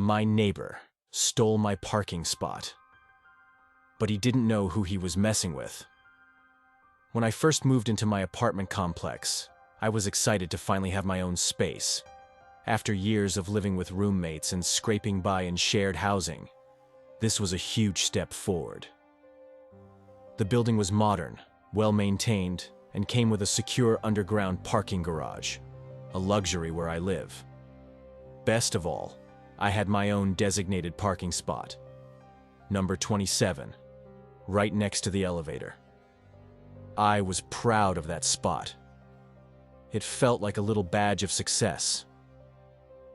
My neighbor stole my parking spot, but he didn't know who he was messing with. When I first moved into my apartment complex, I was excited to finally have my own space. After years of living with roommates and scraping by in shared housing, this was a huge step forward. The building was modern, well-maintained, and came with a secure underground parking garage, a luxury where I live. Best of all, I had my own designated parking spot, number 27, right next to the elevator. I was proud of that spot. It felt like a little badge of success.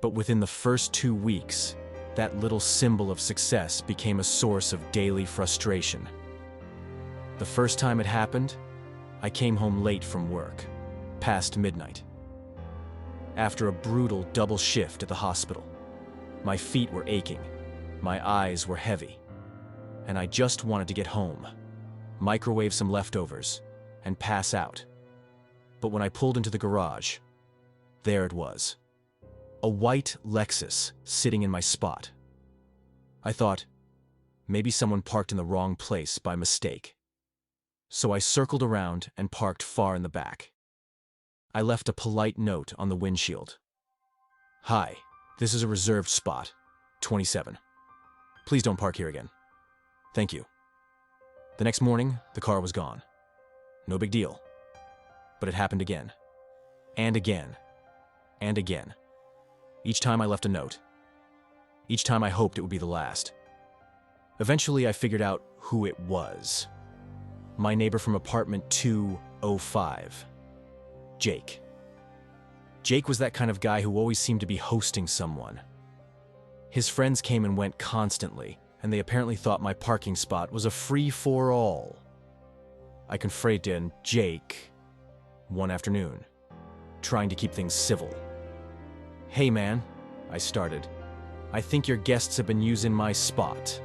But within the first 2 weeks, that little symbol of success became a source of daily frustration. The first time it happened, I came home late from work, past midnight. After a brutal double shift at the hospital, my feet were aching, my eyes were heavy, and I just wanted to get home, microwave some leftovers, and pass out. But when I pulled into the garage, there it was. A white Lexus sitting in my spot. I thought, maybe someone parked in the wrong place by mistake. So I circled around and parked far in the back. I left a polite note on the windshield. "Hi, this is a reserved spot, 27. Please don't park here again. Thank you." The next morning, the car was gone. No big deal. But it happened again. And again. And again. Each time I left a note. Each time I hoped it would be the last. Eventually, I figured out who it was. My neighbor from apartment 205. Jake. Jake was that kind of guy who always seemed to be hosting someone. His friends came and went constantly, and they apparently thought my parking spot was a free-for-all. I confronted Jake one afternoon, trying to keep things civil. "Hey man," I started. "I think your guests have been using my spot.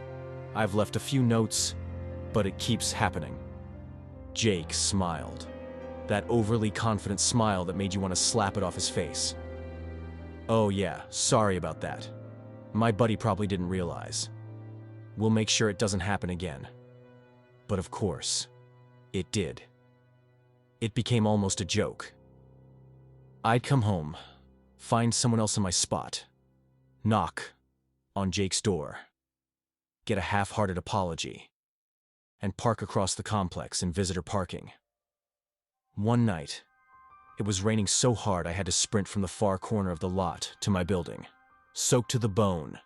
I've left a few notes, but it keeps happening." Jake smiled. That overly confident smile that made you want to slap it off his face. "Oh yeah, sorry about that. My buddy probably didn't realize. We'll make sure it doesn't happen again." But of course, it did. It became almost a joke. I'd come home, find someone else in my spot, knock on Jake's door, get a half-hearted apology, and park across the complex in visitor parking. One night, it was raining so hard I had to sprint from the far corner of the lot to my building, soaked to the bone,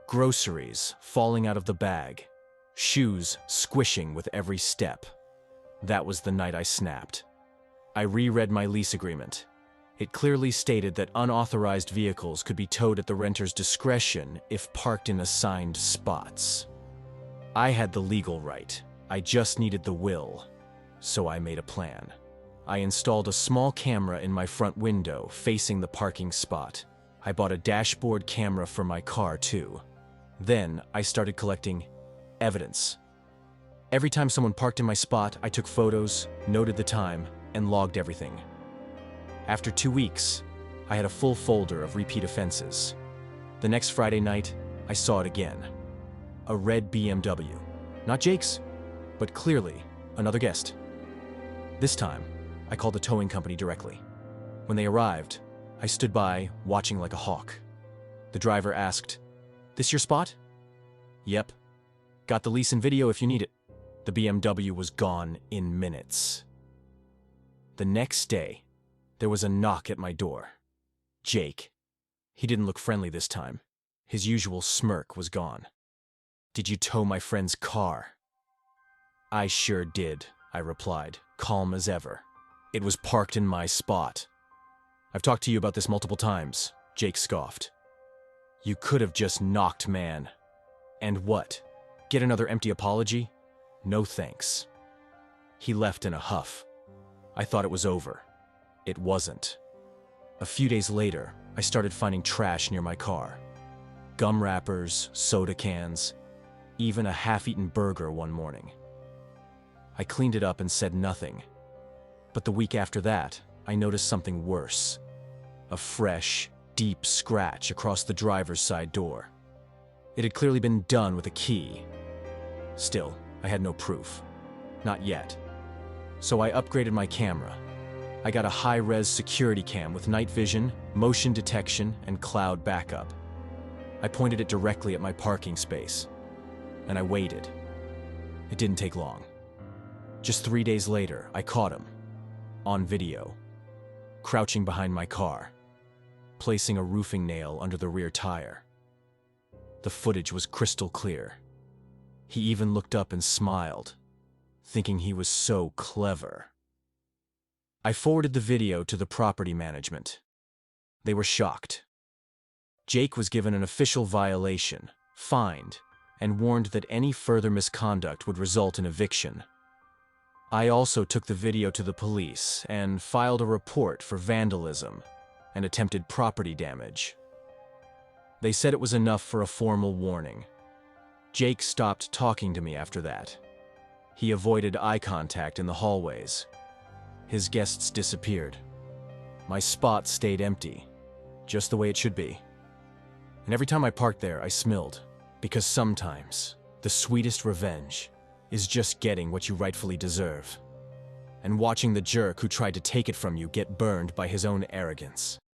groceries falling out of the bag, shoes squishing with every step. That was the night I snapped. I reread my lease agreement. It clearly stated that unauthorized vehicles could be towed at the renter's discretion if parked in assigned spots. I had the legal right. I just needed the will. So I made a plan. I installed a small camera in my front window facing the parking spot. I bought a dashboard camera for my car too. Then I started collecting evidence. Every time someone parked in my spot, I took photos, noted the time, and logged everything. After 2 weeks, I had a full folder of repeat offenses. The next Friday night, I saw it again. A red BMW. Not Jake's, but clearly another guest. This time, I called the towing company directly. When they arrived, I stood by, watching like a hawk. The driver asked, "This your spot?" "Yep. Got the lease and video if you need it." The BMW was gone in minutes. The next day, there was a knock at my door. Jake. He didn't look friendly this time. His usual smirk was gone. "Did you tow my friend's car?" "I sure did," I replied, calm as ever. "It was parked in my spot." "I've talked to you about this multiple times," Jake scoffed. "You could have just knocked, man." "And what? Get another empty apology? No thanks." He left in a huff. I thought it was over. It wasn't. A few days later, I started finding trash near my car. Gum wrappers, soda cans, even a half-eaten burger one morning. I cleaned it up and said nothing. But the week after that, I noticed something worse. A fresh, deep scratch across the driver's side door. It had clearly been done with a key. Still, I had no proof. Not yet. So I upgraded my camera. I got a high-res security cam with night vision, motion detection, and cloud backup. I pointed it directly at my parking space, and I waited. It didn't take long. Just 3 days later, I caught him, on video, crouching behind my car, placing a roofing nail under the rear tire. The footage was crystal clear. He even looked up and smiled, thinking he was so clever. I forwarded the video to the property management. They were shocked. Jake was given an official violation, fined, and warned that any further misconduct would result in eviction. I also took the video to the police and filed a report for vandalism and attempted property damage. They said it was enough for a formal warning. Jake stopped talking to me after that. He avoided eye contact in the hallways. His guests disappeared. My spot stayed empty, just the way it should be. And every time I parked there, I smilled, because sometimes the sweetest revenge is just getting what you rightfully deserve, and watching the jerk who tried to take it from you get burned by his own arrogance.